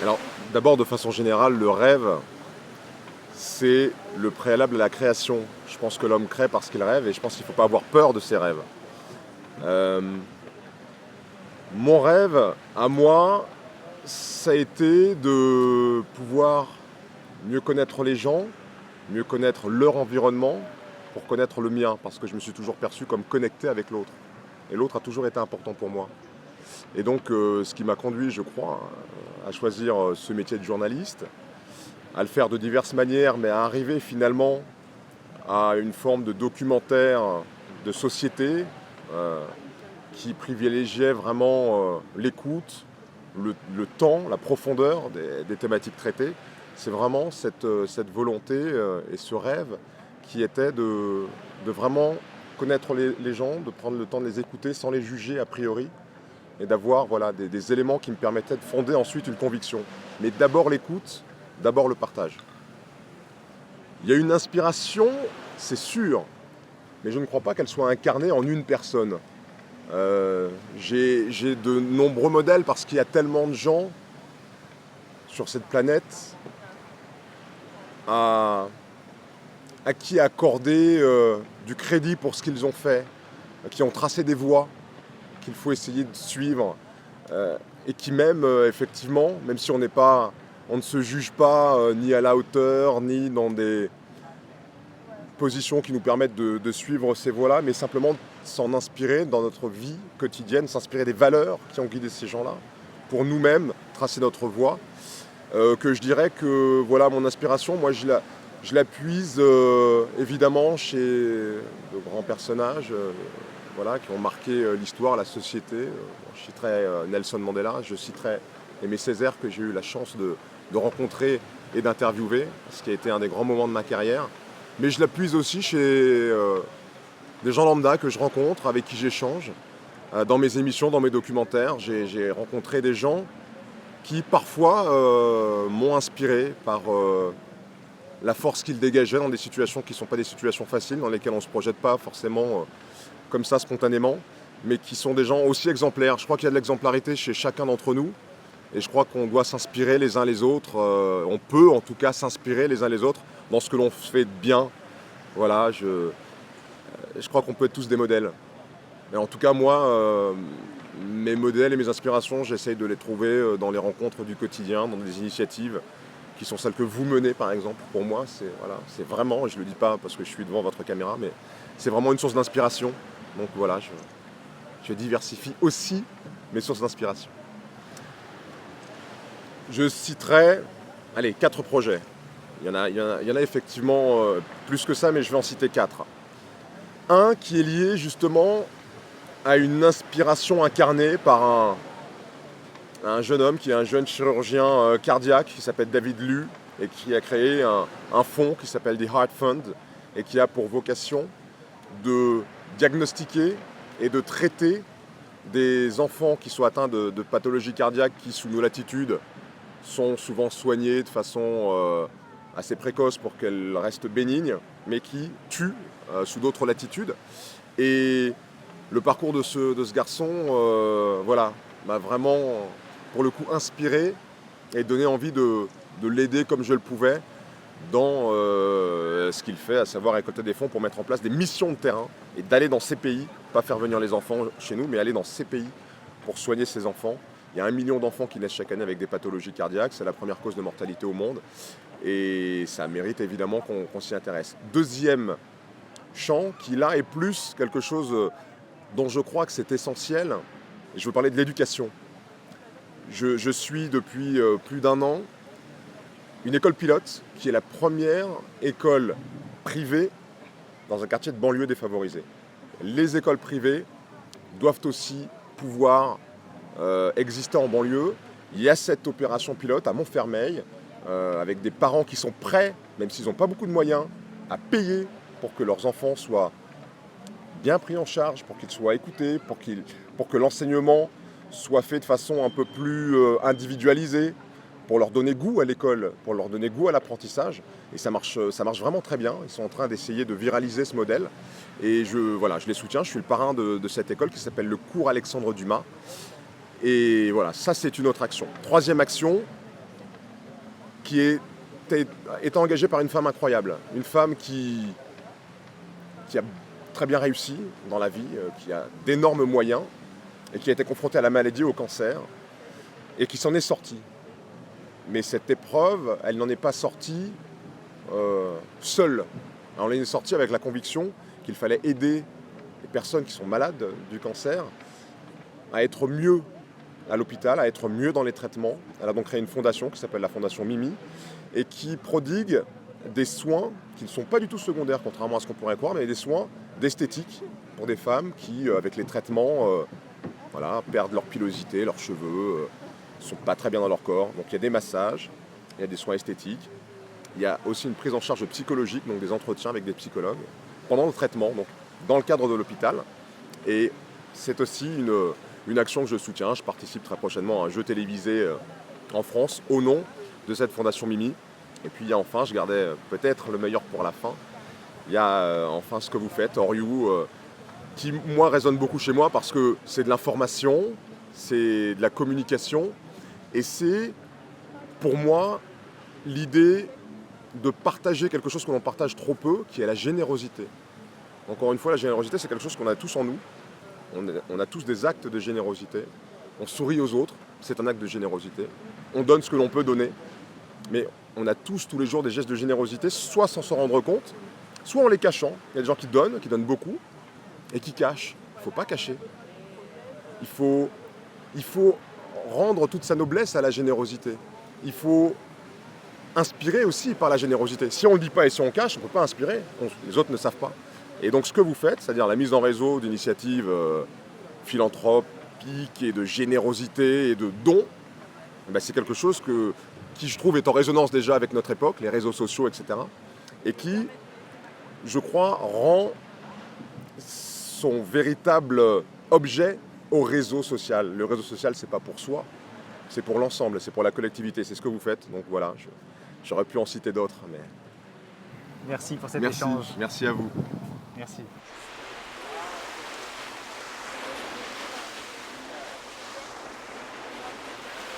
Alors, d'abord, de façon générale, le rêve, c'est le préalable à la création. Je pense que l'homme crée parce qu'il rêve et je pense qu'il ne faut pas avoir peur de ses rêves. Euh, Mon rêve, à moi, ça a été de pouvoir mieux connaître les gens, mieux connaître leur environnement pour connaître le mien, parce que je me suis toujours perçu comme connecté avec l'autre. Et l'autre a toujours été important pour moi. Et donc, ce qui m'a conduit, je crois, à choisir ce métier de journaliste, à le faire de diverses manières, mais à arriver finalement à une forme de documentaire de société qui privilégiait vraiment l'écoute, le temps, la profondeur des thématiques traitées. C'est vraiment cette volonté et ce rêve qui était de vraiment connaître les gens, de prendre le temps de les écouter sans les juger a priori, et d'avoir voilà, des éléments qui me permettaient de fonder ensuite une conviction. Mais d'abord l'écoute, d'abord le partage. Il y a une inspiration, c'est sûr, mais je ne crois pas qu'elle soit incarnée en une personne. J'ai de nombreux modèles parce qu'il y a tellement de gens sur cette planète à qui accorder du crédit pour ce qu'ils ont fait, qui ont tracé des voies qu'il faut essayer de suivre et qui même effectivement, même si on ne se juge pas ni à la hauteur ni dans des positions qui nous permettent de suivre ces voies-là, mais simplement s'en inspirer dans notre vie quotidienne, s'inspirer des valeurs qui ont guidé ces gens-là, pour nous-mêmes tracer notre voie. Que je dirais que voilà mon inspiration, moi je la puise évidemment chez de grands personnages voilà, qui ont marqué l'histoire, la société. Je citerai Nelson Mandela, je citerai Aimé Césaire que j'ai eu la chance de rencontrer et d'interviewer, ce qui a été un des grands moments de ma carrière. Mais je la puise aussi chez des gens lambda que je rencontre, avec qui j'échange. Dans mes émissions, dans mes documentaires, j'ai rencontré des gens qui parfois m'ont inspiré par la force qu'ils dégageaient dans des situations qui ne sont pas des situations faciles, dans lesquelles on ne se projette pas forcément comme ça spontanément, mais qui sont des gens aussi exemplaires. Je crois qu'il y a de l'exemplarité chez chacun d'entre nous, et je crois qu'on doit s'inspirer les uns les autres, on peut en tout cas s'inspirer les uns les autres dans ce que l'on fait de bien. Voilà, je crois qu'on peut être tous des modèles. Et en tout cas, moi, mes modèles et mes inspirations, j'essaye de les trouver dans les rencontres du quotidien, dans des initiatives qui sont celles que vous menez, par exemple. Pour moi, c'est vraiment, et je ne le dis pas parce que je suis devant votre caméra, mais c'est vraiment une source d'inspiration. Donc voilà, je diversifie aussi mes sources d'inspiration. Je citerai, allez, 4 projets. Il y en a effectivement plus que ça, mais je vais en citer 4. Un qui est lié justement à une inspiration incarnée par un jeune homme qui est un jeune chirurgien cardiaque qui s'appelle David Liu et qui a créé un fonds qui s'appelle The Heart Fund et qui a pour vocation de diagnostiquer et de traiter des enfants qui sont atteints de pathologies cardiaques qui, sous nos latitudes, sont souvent soignées de façon assez précoce pour qu'elles restent bénignes, mais qui tuent sous d'autres latitudes. Et le parcours de ce garçon voilà, m'a vraiment, pour le coup, inspiré et donné envie de l'aider comme je le pouvais dans ce qu'il fait, à savoir récolter des fonds pour mettre en place des missions de terrain et d'aller dans ces pays, pas faire venir les enfants chez nous, mais aller dans ces pays pour soigner ces enfants. Il y a 1 million d'enfants qui naissent chaque année avec des pathologies cardiaques, c'est la première cause de mortalité au monde et ça mérite évidemment qu'on s'y intéresse. Deuxième champ qui là est plus quelque chose dont je crois que c'est essentiel, et je veux parler de l'éducation. Je suis depuis plus d'1 an une école pilote qui est la première école privée dans un quartier de banlieue défavorisé. Les écoles privées doivent aussi pouvoir exister en banlieue. Il y a cette opération pilote à Montfermeil avec des parents qui sont prêts, même s'ils n'ont pas beaucoup de moyens, à payer pour que leurs enfants soient bien pris en charge, pour qu'ils soient écoutés, pour que l'enseignement soit fait de façon un peu plus individualisée, pour leur donner goût à l'école, pour leur donner goût à l'apprentissage. Et ça marche vraiment très bien. Ils sont en train d'essayer de viraliser ce modèle. Et je les soutiens. Je suis le parrain de cette école qui s'appelle le cours Alexandre Dumas. Et voilà, ça c'est une autre action. Troisième action, qui est engagée par une femme incroyable. Une femme qui a très bien réussi dans la vie, qui a d'énormes moyens, et qui a été confrontée à la maladie, au cancer, et qui s'en est sortie. Mais cette épreuve, elle n'en est pas sortie seule. Elle en est sortie avec la conviction qu'il fallait aider les personnes qui sont malades du cancer à être mieux à l'hôpital, à être mieux dans les traitements. Elle a donc créé une fondation qui s'appelle la Fondation Mimi et qui prodigue des soins qui ne sont pas du tout secondaires, contrairement à ce qu'on pourrait croire, mais des soins d'esthétique pour des femmes qui, avec les traitements, perdent leur pilosité, leurs cheveux, ne sont pas très bien dans leur corps. Donc il y a des massages, il y a des soins esthétiques, il y a aussi une prise en charge psychologique, donc des entretiens avec des psychologues pendant le traitement, donc dans le cadre de l'hôpital. Et c'est aussi une action que je soutiens. Je participe très prochainement à un jeu télévisé en France au nom de cette Fondation Mimi. Et puis enfin, je gardais peut-être le meilleur pour la fin. Il y a enfin ce que vous faites, Or You, qui moi résonne beaucoup chez moi parce que c'est de l'information, c'est de la communication et c'est pour moi l'idée de partager quelque chose que l'on partage trop peu, qui est la générosité. Encore une fois, la générosité, c'est quelque chose qu'on a tous en nous. On a tous des actes de générosité. On sourit aux autres, c'est un acte de générosité. On donne ce que l'on peut donner. Mais on a tous les jours des gestes de générosité, soit sans s'en rendre compte, soit en les cachant. Il y a des gens qui donnent beaucoup, et qui cachent. Il ne faut pas cacher. Il faut rendre toute sa noblesse à la générosité. Il faut inspirer aussi par la générosité. Si on ne le dit pas et si on cache, on ne peut pas inspirer. Les autres ne savent pas. Et donc ce que vous faites, c'est-à-dire la mise en réseau d'initiatives philanthropiques et de générosité et de dons, c'est quelque chose qui, je trouve, est en résonance déjà avec notre époque, les réseaux sociaux, etc. Et qui, je crois, rend son véritable objet au réseau social. Le réseau social, c'est pas pour soi, c'est pour l'ensemble, c'est pour la collectivité, c'est ce que vous faites. Donc voilà, j'aurais pu en citer d'autres. Mais... Merci pour cet échange. Merci à vous. Merci.